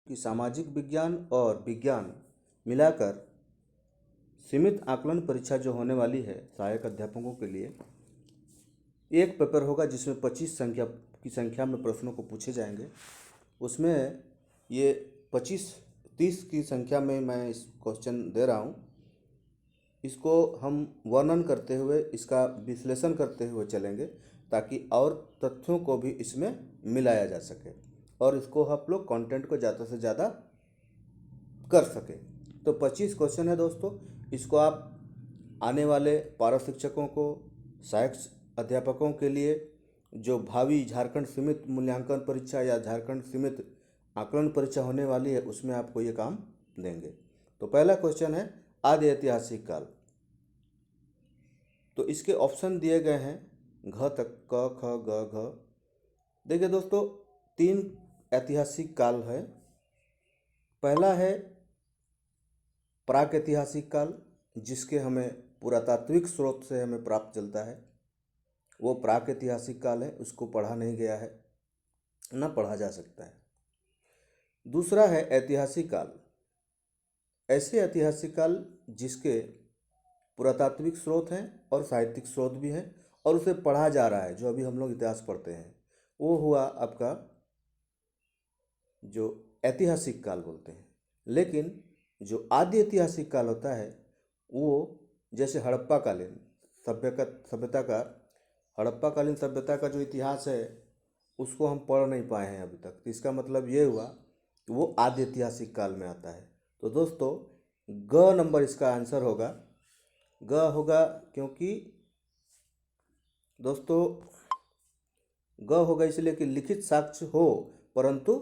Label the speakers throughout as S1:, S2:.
S1: कि सामाजिक विज्ञान और विज्ञान मिलाकर सीमित आकलन परीक्षा जो होने वाली है सहायक अध्यापकों के लिए, एक पेपर होगा जिसमें 25 संख्या में प्रश्नों को पूछे जाएंगे। उसमें ये 30 की संख्या में मैं इस क्वेश्चन दे रहा हूँ। इसको हम वर्णन करते हुए, इसका विश्लेषण करते हुए चलेंगे ताकि और तथ्यों को भी इसमें मिलाया जा सके और इसको आप लोग कंटेंट को ज़्यादा से ज़्यादा कर सके। तो 25 क्वेश्चन है दोस्तों। इसको आप आने वाले पारा शिक्षकों को, सहायक अध्यापकों के लिए, जो भावी झारखंड सीमित मूल्यांकन परीक्षा या झारखंड सीमित आकलन परीक्षा होने वाली है उसमें आपको ये काम देंगे। तो पहला क्वेश्चन है आदि ऐतिहासिक काल। तो इसके ऑप्शन दिए गए हैं घ तक, क ख ग घ। देखिए दोस्तों, 3 ऐतिहासिक काल है। पहला है प्राक ऐतिहासिक काल, जिसके हमें पुरातात्विक स्रोत से हमें प्राप्त चलता है, वो प्राक ऐतिहासिक काल है। उसको पढ़ा नहीं गया है, ना पढ़ा जा सकता है। दूसरा है ऐतिहासिक काल। ऐसे ऐतिहासिक काल जिसके पुरातात्विक स्रोत हैं और साहित्यिक स्रोत भी हैं और उसे पढ़ा जा रहा है, जो अभी हम लोग इतिहास पढ़ते हैं, वो हुआ आपका जो ऐतिहासिक काल बोलते हैं। लेकिन जो आदि ऐतिहासिक काल होता है वो जैसे हड़प्पाकालीन सभ्यता का, हड़प्पाकालीन सभ्यता का जो इतिहास है उसको हम पढ़ नहीं पाए हैं अभी तक। तो इसका मतलब ये हुआ कि वो आदि ऐतिहासिक काल में आता है। तो दोस्तों ग नंबर इसका आंसर होगा, ग होगा, क्योंकि दोस्तों ग होगा इसलिए कि लिखित साक्ष्य हो परंतु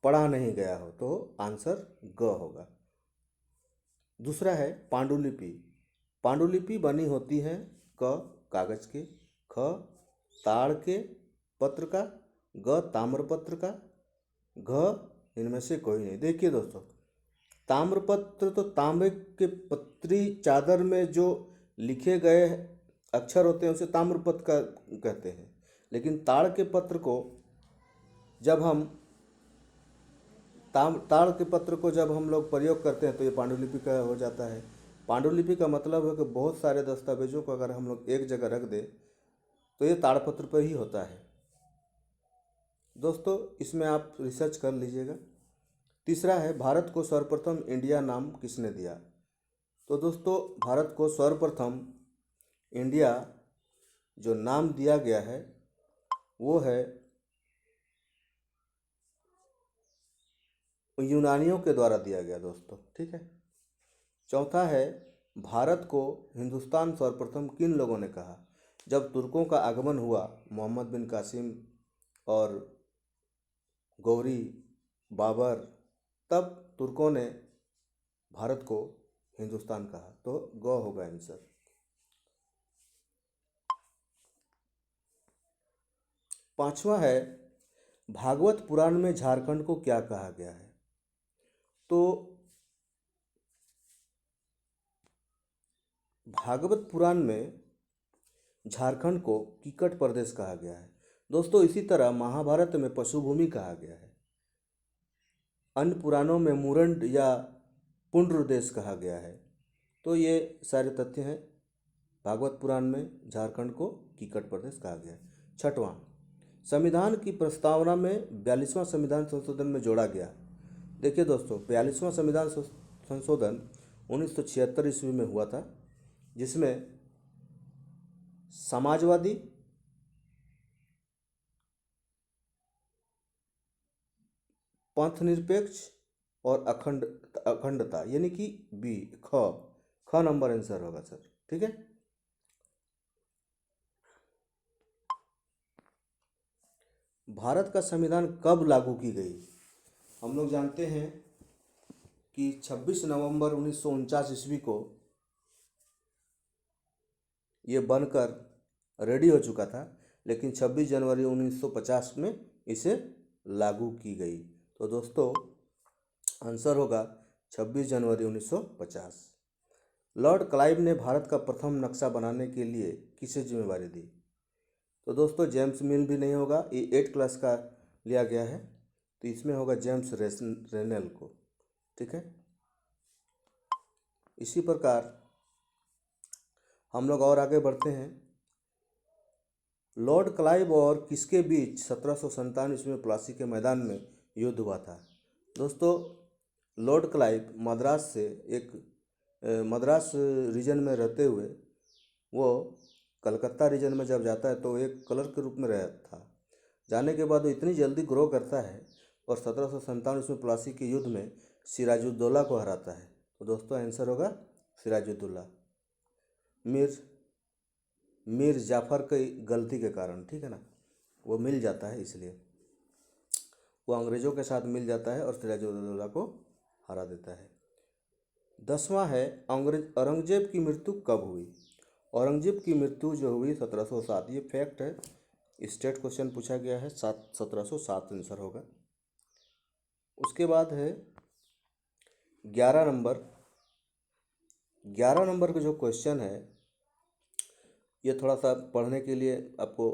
S1: पढ़ा नहीं गया हो, तो आंसर ग होगा। दूसरा है पांडुलिपि। पांडुलिपि बनी होती है क कागज के, ख ताड़ के पत्र का, ग ताम्रपत्र का, घ इनमें से कोई नहीं। देखिए दोस्तों, ताम्रपत्र तो तांबे के पत्री चादर में जो लिखे गए अक्षर होते हैं उसे ताम्रपत्र का कहते हैं। लेकिन ताड़ के पत्र को जब हम ताड़ के पत्र को जब हम लोग प्रयोग करते हैं तो ये पांडुलिपि का हो जाता है। पांडुलिपि का मतलब है कि बहुत सारे दस्तावेजों को अगर हम लोग एक जगह रख दें तो ये ताड़पत्र पर ही होता है। दोस्तों इसमें आप रिसर्च कर लीजिएगा। तीसरा है भारत को सर्वप्रथम इंडिया नाम किसने दिया। तो दोस्तों भारत को सर्वप्रथम इंडिया जो नाम दिया गया है वो है यूनानियों के द्वारा दिया गया दोस्तों, ठीक है। चौथा है भारत को हिंदुस्तान सर्वप्रथम किन लोगों ने कहा। जब तुर्कों का आगमन हुआ, मोहम्मद बिन कासिम और गौरी बाबर, तब तुर्कों ने भारत को हिंदुस्तान कहा। तो ग होगा आंसर। पांचवा है भागवत पुराण में झारखंड को क्या कहा गया है। तो भागवत पुराण में झारखंड को कीकट प्रदेश कहा गया है दोस्तों। इसी तरह महाभारत में पशुभूमि कहा गया है। अन्य पुराणों में मुरंड या पुंड्र देश कहा गया है। तो ये सारे तथ्य हैं। भागवत पुराण में झारखंड को कीकट प्रदेश कहा गया है। छठवां, संविधान की प्रस्तावना में 42वां संविधान संशोधन में जोड़ा गया। देखिए दोस्तों, 42वां संविधान संशोधन 1976 ईस्वी में हुआ था, जिसमें समाजवादी, पंथ निरपेक्ष और अखंडता यानी कि बी, ख नंबर आंसर होगा सर, ठीक है। भारत का संविधान कब लागू की गई। हम लोग जानते हैं कि 26 नवंबर 1949 ईस्वी को ये बनकर रेडी हो चुका था, लेकिन 26 जनवरी 1950 में इसे लागू की गई। तो दोस्तों आंसर होगा 26 जनवरी 1950। लॉर्ड क्लाइव ने भारत का प्रथम नक्शा बनाने के लिए किसे जिम्मेवारी दी। तो दोस्तों जेम्स मिल भी नहीं होगा, ये 8 क्लास का लिया गया है। तो इसमें होगा जेम्स रेनेल को। ठीक है, इसी प्रकार हम लोग और आगे बढ़ते हैं। लॉर्ड क्लाइव और किसके बीच 1797 ईस्वी में प्लासी के मैदान में युद्ध हुआ था? दोस्तों, लॉर्ड क्लाइव मद्रास से मद्रास रीजन में रहते हुए वो कलकत्ता रीजन में जब जाता है तो एक क्लर्क के रूप में रहा था। जाने के बाद वो इतनी जल्दी ग्रो करता है और 1797 ईस्वी प्लासी के युद्ध में सिराजुद्दौला को हराता है। तो दोस्तों आंसर होगा सिराजुद्दौला। मीर जाफ़र की गलती के कारण, ठीक है ना, वो मिल जाता है, इसलिए वो अंग्रेज़ों के साथ मिल जाता है और सिराजुद्दौला को हरा देता है। 10वां है, औरंगजेब की मृत्यु कब हुई? औरंगजेब की मृत्यु जो हुई 1707, ये फैक्ट है, स्टेट क्वेश्चन पूछा गया है, 1707 आंसर होगा। उसके बाद है 11 नंबर का जो क्वेश्चन है, ये थोड़ा सा पढ़ने के लिए आपको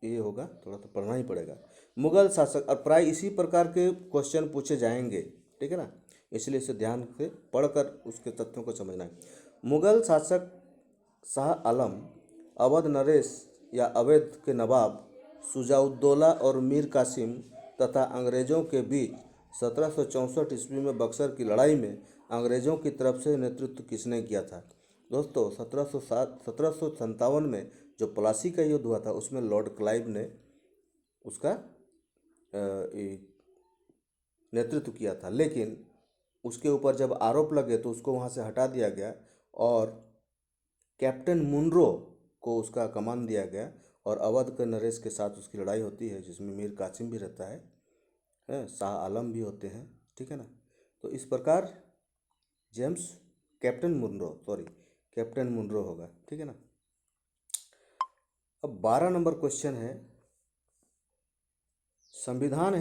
S1: ये होगा, थोड़ा सा पढ़ना ही पड़ेगा। मुगल शासक, और प्राय इसी प्रकार के क्वेश्चन पूछे जाएंगे, ठीक है ना, इसलिए इसे ध्यान से पढ़कर उसके तथ्यों को समझना है। मुगल शासक शाह आलम, अवध नरेश या अवध के नवाब शुजाउद्दौला और मीर कासिम तथा अंग्रेज़ों के बीच 1764 ईस्वी में बक्सर की लड़ाई में अंग्रेज़ों की तरफ से नेतृत्व किसने किया था? दोस्तों 1757 में जो प्लासी का युद्ध हुआ था उसमें लॉर्ड क्लाइव ने उसका नेतृत्व किया था, लेकिन उसके ऊपर जब आरोप लगे तो उसको वहाँ से हटा दिया गया और कैप्टन मुनरो को उसका कमान दिया गया और अवध के नरेश के साथ उसकी लड़ाई होती है, जिसमें मीर कासिम भी रहता है, शाह आलम भी होते हैं, ठीक है ना। तो इस प्रकार कैप्टन मुनरो होगा, ठीक है ना। अब 12 नंबर क्वेश्चन है, संविधान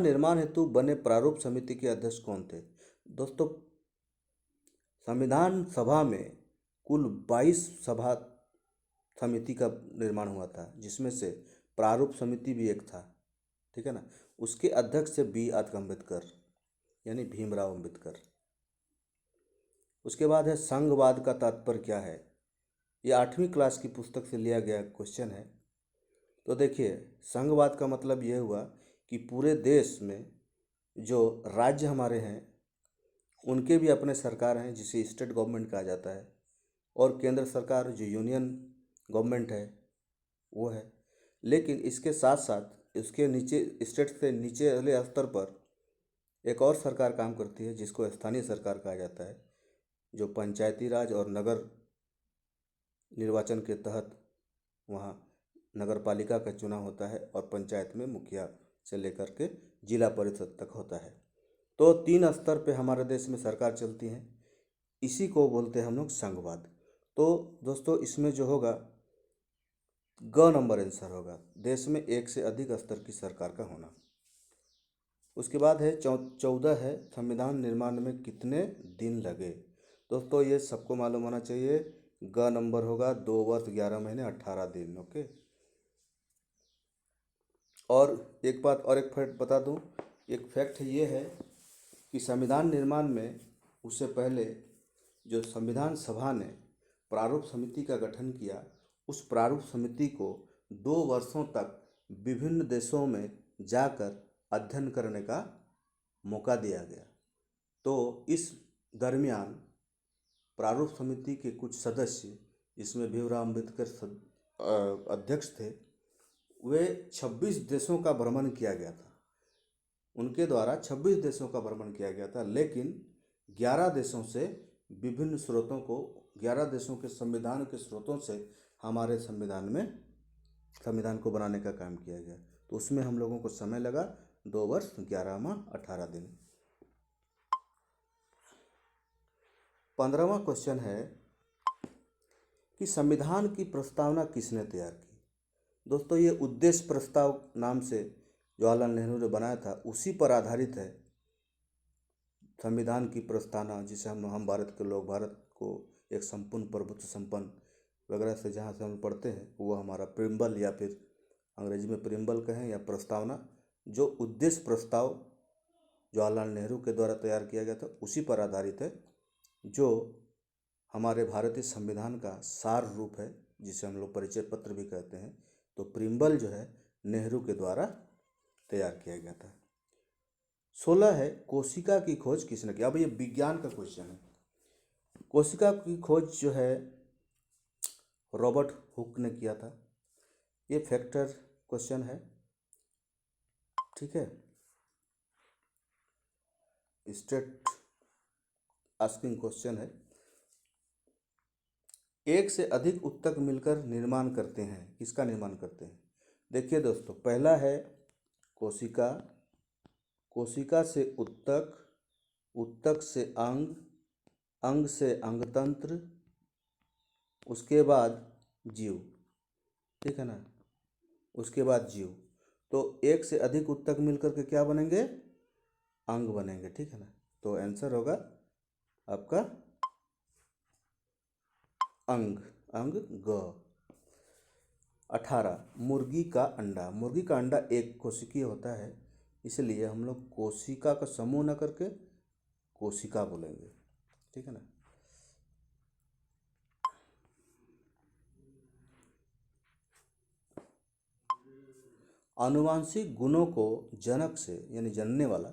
S1: निर्माण हेतु बने प्रारूप समिति के अध्यक्ष कौन थे? दोस्तों, संविधान सभा में कुल 22 सभा समिति का निर्माण हुआ था, जिसमें से प्रारूप समिति भी एक था, ठीक है ना। उसके अध्यक्ष थे बी आर अम्बेडकर, यानी भीमराव अम्बेडकर। उसके बाद है संघवाद का तात्पर्य क्या है? ये 8वीं क्लास की पुस्तक से लिया गया क्वेश्चन है। तो देखिए, संघवाद का मतलब ये हुआ कि पूरे देश में जो राज्य हमारे हैं उनके भी अपने सरकार हैं, जिसे स्टेट गवर्नमेंट कहा जाता है, और केंद्र सरकार जो यूनियन गवर्नमेंट है वो है। लेकिन इसके साथ साथ इसके नीचे, स्टेट से नीचे अगले स्तर पर एक और सरकार काम करती है जिसको स्थानीय सरकार कहा जाता है, जो पंचायती राज और नगर निर्वाचन के तहत वहाँ नगर पालिका का चुनाव होता है और पंचायत में मुखिया से लेकर के जिला परिषद तक होता है। तो 3 स्तर पे हमारे देश में सरकार चलती है, इसी को बोलते हैं हम लोग संघवाद। तो दोस्तों इसमें जो होगा ग नंबर आंसर होगा, देश में एक से अधिक स्तर की सरकार का होना। उसके बाद है 14 है, संविधान निर्माण में कितने दिन लगे? दोस्तों ये सबको मालूम होना चाहिए, ग नंबर होगा 2 वर्ष 11 महीने 18 दिन। ओके, और एक बात और एक फैक्ट बता दूं, एक फैक्ट ये है कि संविधान निर्माण में उससे पहले जो संविधान सभा ने प्रारूप समिति का गठन किया, उस प्रारूप समिति को 2 वर्षों तक विभिन्न देशों में जाकर अध्ययन करने का मौका दिया गया। तो इस दरमियान प्रारूप समिति के कुछ सदस्य, जिसमें भीमराव अम्बेडकर अध्यक्ष थे, वे 26 देशों का भ्रमण किया गया था, उनके द्वारा 26 देशों का भ्रमण किया गया था, लेकिन 11 देशों से विभिन्न स्रोतों को, 11 देशों के संविधान के स्रोतों से हमारे संविधान को बनाने का काम किया गया। तो उसमें हम लोगों को समय लगा 2 वर्ष 11 माह 18 दिन। 15वां क्वेश्चन है कि संविधान की प्रस्तावना किसने तैयार की? दोस्तों ये उद्देश्य प्रस्ताव नाम से जवाहरलाल नेहरू ने बनाया था, उसी पर आधारित है संविधान की प्रस्तावना, जिसे हम भारत के लोग भारत को एक संपूर्ण प्रभुत्व संपन्न वगैरह से जहाँ से हम पढ़ते हैं, वो हमारा प्रिम्बल या फिर अंग्रेजी में प्रिम्बल कहें या प्रस्तावना, जो उद्देश्य प्रस्ताव जवाहरलाल नेहरू के द्वारा तैयार किया गया था उसी पर आधारित है, जो हमारे भारतीय संविधान का सार रूप है, जिसे हम लोग परिचय पत्र भी कहते हैं। तो प्रिम्बल जो है नेहरू के द्वारा तैयार किया गया था। 16 है, कोशिका की खोज किसने की। अब ये विज्ञान का क्वेश्चन है। कोशिका की खोज जो है रॉबर्ट हुक ने किया था। ये फैक्टर क्वेश्चन है, ठीक है, स्टेट आस्किंग क्वेश्चन है। एक से अधिक उत्तक मिलकर निर्माण करते हैं। किसका निर्माण करते हैं? देखिए दोस्तों, पहला है कोशिका, कोशिका से उत्तक, उत्तक से अंग, अंग से अंगतंत्र, उसके बाद जीव, ठीक है ना, उसके बाद जीव। तो एक से अधिक उत्तक मिलकर के क्या बनेंगे? अंग बनेंगे, ठीक है ना। तो आंसर होगा आपका अंग, अंग ग। 18, मुर्गी का अंडा। मुर्गी का अंडा एक कोशिकीय होता है, इसलिए हम लोग कोशिका का समूह न करके कोशिका बोलेंगे, ठीक है ना। आनुवांशिक गुणों को जनक से यानी जनने वाला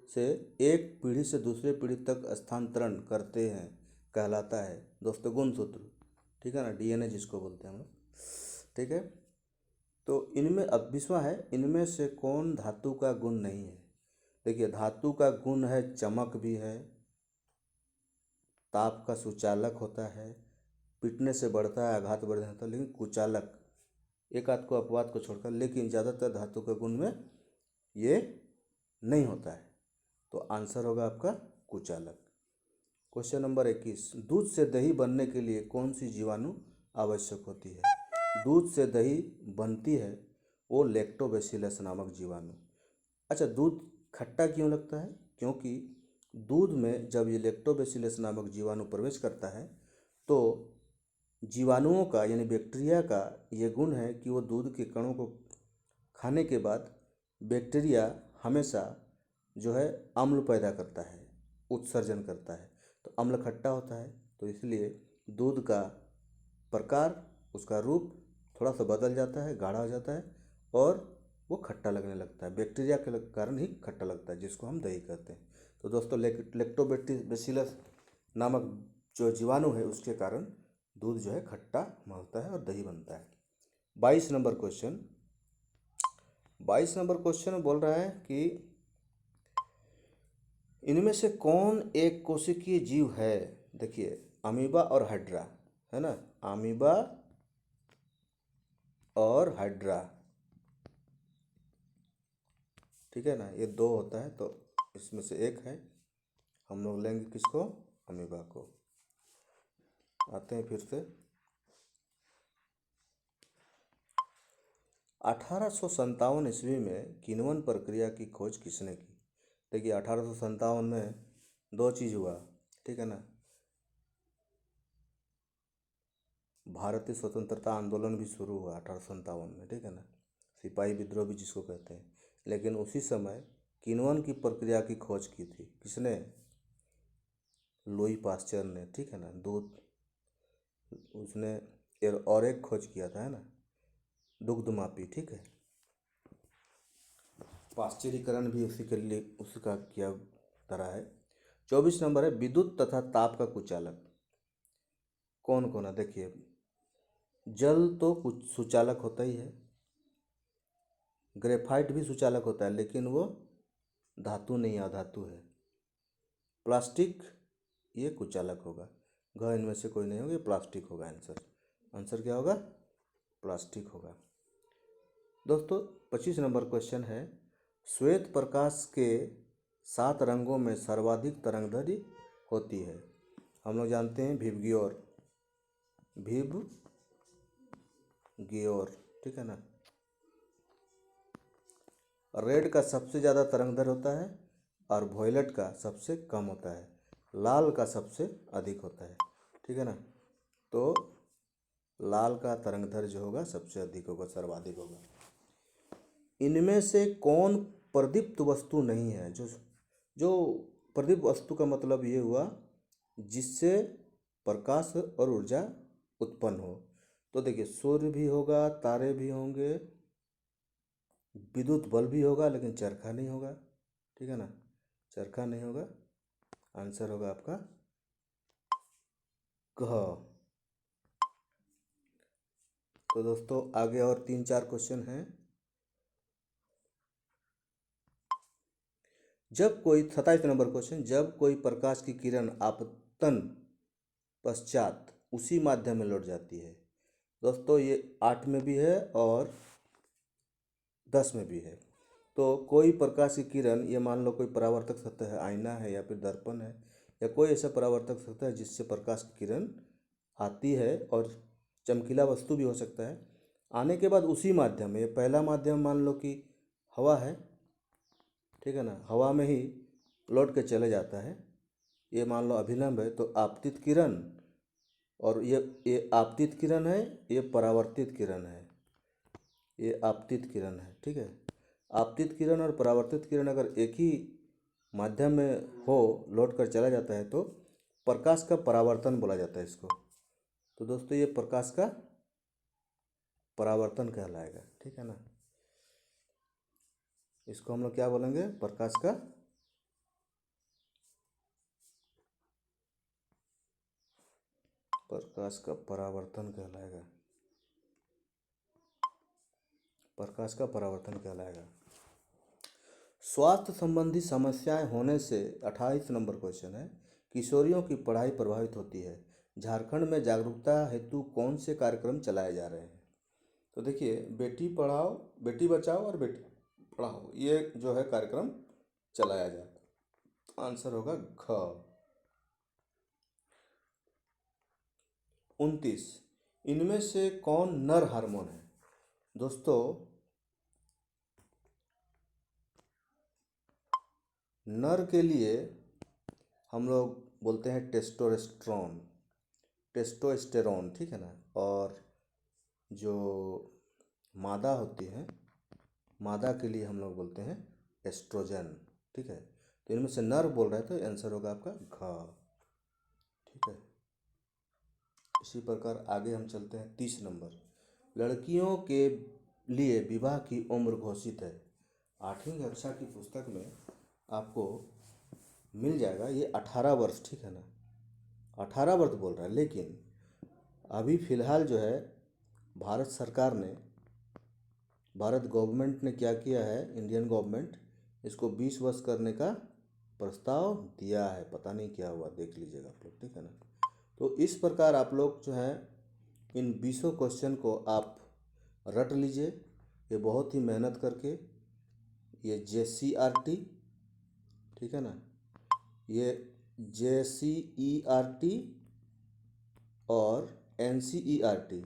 S1: से एक पीढ़ी से दूसरे पीढ़ी तक स्थानांतरण करते हैं कहलाता है दोस्तों गुणसूत्र, ठीक है ना, डीएनए जिसको बोलते हैं हम लोग, ठीक है। तो इनमें अब 20वां है, इनमें से कौन धातु का गुण नहीं है। देखिए, धातु का गुण है चमक भी है, ताप का सुचालक होता है, पिटने से बढ़ता है, आघात बढ़ जाता है, लेकिन कुचालक, एक आध को अपवाद को छोड़कर, लेकिन ज़्यादातर धातु के गुण में ये नहीं होता है। तो आंसर होगा आपका कुचालक। क्वेश्चन नंबर 21, दूध से दही बनने के लिए कौन सी जीवाणु आवश्यक होती है। दूध से दही बनती है वो लैक्टोबैसिलस नामक जीवाणु। अच्छा, दूध खट्टा क्यों लगता है? क्योंकि दूध में जब ये लैक्टोबैसिलस नामक जीवाणु प्रवेश करता है तो जीवाणुओं का यानी बैक्टीरिया का ये गुण है कि वो दूध के कणों को खाने के बाद बैक्टीरिया हमेशा जो है अम्ल पैदा करता है, उत्सर्जन करता है। तो अम्ल खट्टा होता है, तो इसलिए दूध का प्रकार, उसका रूप थोड़ा सा बदल जाता है, गाढ़ा हो जाता है और वो खट्टा लगने लगता है। बैक्टीरिया के कारण ही खट्टा लगता है, जिसको हम दही कहते हैं। तो दोस्तों लैक्टोबैसिलस नामक जो जीवाणु है उसके कारण दूध जो है खट्टा होता है और दही बनता है। 22 नंबर क्वेश्चन, 22 नंबर क्वेश्चन बोल रहा है कि इनमें से कौन एक कोशिकीय जीव है। देखिए, अमीबा और हाइड्रा, है ना, अमीबा और हाइड्रा, ठीक है ना, ये दो होता है, तो इसमें से एक है, हम लोग लेंगे किसको? अमीबा को। आते हैं फिर से। 1857 ईस्वी में किण्वन प्रक्रिया की खोज किसने की। देखिए, 1857 में दो चीज़ हुआ, ठीक है ना, भारतीय स्वतंत्रता आंदोलन भी शुरू हुआ 1857 में, ठीक है ना, सिपाही विद्रोह भी जिसको कहते हैं। लेकिन उसी समय किण्वन की प्रक्रिया की खोज की थी किसने? लुई पास्चर ने, ठीक है ना, दूध उसने और एक खोज किया था, है ना, दुग्धमापी, ठीक है, पाश्चरीकरण भी उसी के लिए उसका किया तरह है। 24 नंबर है, विद्युत तथा ताप का कुचालक कौन कौन है। देखिए, जल तो कुछ सुचालक होता ही है, ग्रेफाइट भी सुचालक होता है, लेकिन वो धातु नहीं, अधातु है। प्लास्टिक ये कुचालक होगा। घ इनमें से कोई नहीं होगा, ये प्लास्टिक होगा आंसर। आंसर क्या होगा? प्लास्टिक होगा। दोस्तों 25 नंबर क्वेश्चन है, श्वेत प्रकाश के 7 रंगों में सर्वाधिक तरंगदैर्घ्य होती है। हम लोग जानते हैं विबग्योर, विबग्योर, ठीक है ना। रेड का सबसे ज़्यादा तरंगदैर्घ्य होता है और वॉयलेट का सबसे कम होता है, लाल का सबसे अधिक होता है, ठीक है ना। तो लाल का तरंगदैर्घ्य जो होगा सबसे अधिक होगा, सर्वाधिक होगा। इनमें से कौन प्रदीप्त वस्तु नहीं है? जो जो प्रदीप्त वस्तु का मतलब ये हुआ जिससे प्रकाश और ऊर्जा उत्पन्न हो। तो देखिए, सूर्य भी होगा, तारे भी होंगे, विद्युत बल्ब भी होगा, लेकिन चरखा नहीं होगा। ठीक है ना, चरखा नहीं होगा। आंसर होगा आपका घ। तो दोस्तों आगे और 3-4 क्वेश्चन हैं। जब कोई 27 नंबर क्वेश्चन, जब कोई प्रकाश की किरण आपतन पश्चात उसी माध्यम में लौट जाती है। दोस्तों ये 8 में भी है और 10 में भी है। तो कोई प्रकाश की किरण, ये मान लो कोई परावर्तक सतह है, आईना है या फिर दर्पण है, या कोई ऐसा परावर्तक सतह है जिससे प्रकाश की किरण आती है, और चमकीला वस्तु भी हो सकता है। आने के बाद उसी माध्यम में, ये पहला माध्यम मान लो कि हवा है, ठीक है ना, हवा में ही लौट के चले जाता है। ये मान लो अभिलंब है, तो आपतित किरण, और ये आपतित किरण है, ये परावर्तित किरण है, ये आपतित किरण है। ठीक है, आपतित किरण और परावर्तित किरण अगर एक ही माध्यम में हो, लौट कर चला जाता है, तो प्रकाश का परावर्तन बोला जाता है इसको। तो दोस्तों ये प्रकाश का परावर्तन कहलाएगा। ठीक है ना, इसको हम लोग क्या बोलेंगे? प्रकाश का परावर्तन कहलाएगा। प्रकाश का परावर्तन कहलाएगा। स्वास्थ्य संबंधी समस्याएं होने से 28 नंबर क्वेश्चन है, किशोरियों की पढ़ाई प्रभावित होती है। झारखंड में जागरूकता हेतु कौन से कार्यक्रम चलाए जा रहे हैं? तो देखिए, बेटी पढ़ाओ, बेटी बचाओ और बेटी पढ़ाओ, ये जो है कार्यक्रम चलाया जाता है। आंसर होगा घ। 29, इनमें से कौन नर हार्मोन है? दोस्तों नर के लिए हम लोग बोलते हैं टेस्टोस्टेरोन, टेस्टोस्टेरोन, ठीक है ना। और जो मादा होती है, मादा के लिए हम लोग बोलते हैं एस्ट्रोजन। ठीक है, तो इनमें से नर बोल रहे हैं, तो आंसर होगा आपका घ। ठीक है, इसी प्रकार आगे हम चलते हैं। 30 नंबर, लड़कियों के लिए विवाह की उम्र घोषित है। 8वीं कक्षा की पुस्तक में आपको मिल जाएगा ये 18 वर्ष। ठीक है ना, 18 वर्ष बोल रहा है, लेकिन अभी फ़िलहाल जो है भारत सरकार ने, भारत गवर्नमेंट ने क्या किया है, इंडियन गवर्नमेंट इसको 20 वर्ष करने का प्रस्ताव दिया है। पता नहीं क्या हुआ, देख लीजिएगा आप लोग। ठीक है ना, तो इस प्रकार आप लोग जो है इन 20 क्वेश्चन को आप रट लीजिए। ये बहुत ही मेहनत करके, ये JCERT, ठीक है ना, ये JCERT और NCERT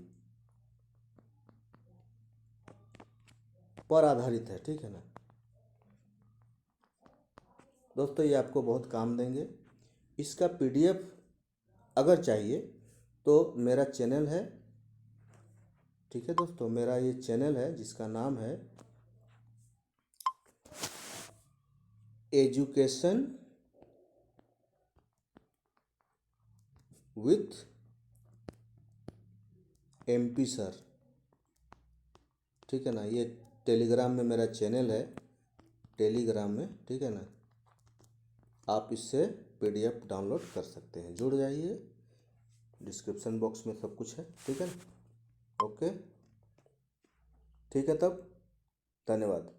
S1: पर आधारित है। ठीक है ना दोस्तों, ये आपको बहुत काम देंगे। इसका PDF अगर चाहिए तो मेरा चैनल है, ठीक है दोस्तों, मेरा ये चैनल है जिसका नाम है एजुकेशन विथ MP सर। ठीक है ना, ये टेलीग्राम में मेरा चैनल है, टेलीग्राम में। ठीक है ना, आप इससे PDF डाउनलोड कर सकते हैं। जुड़ जाइए, डिस्क्रिप्शन बॉक्स में सब कुछ है। ठीक है, ओके, ठीक है, तब धन्यवाद।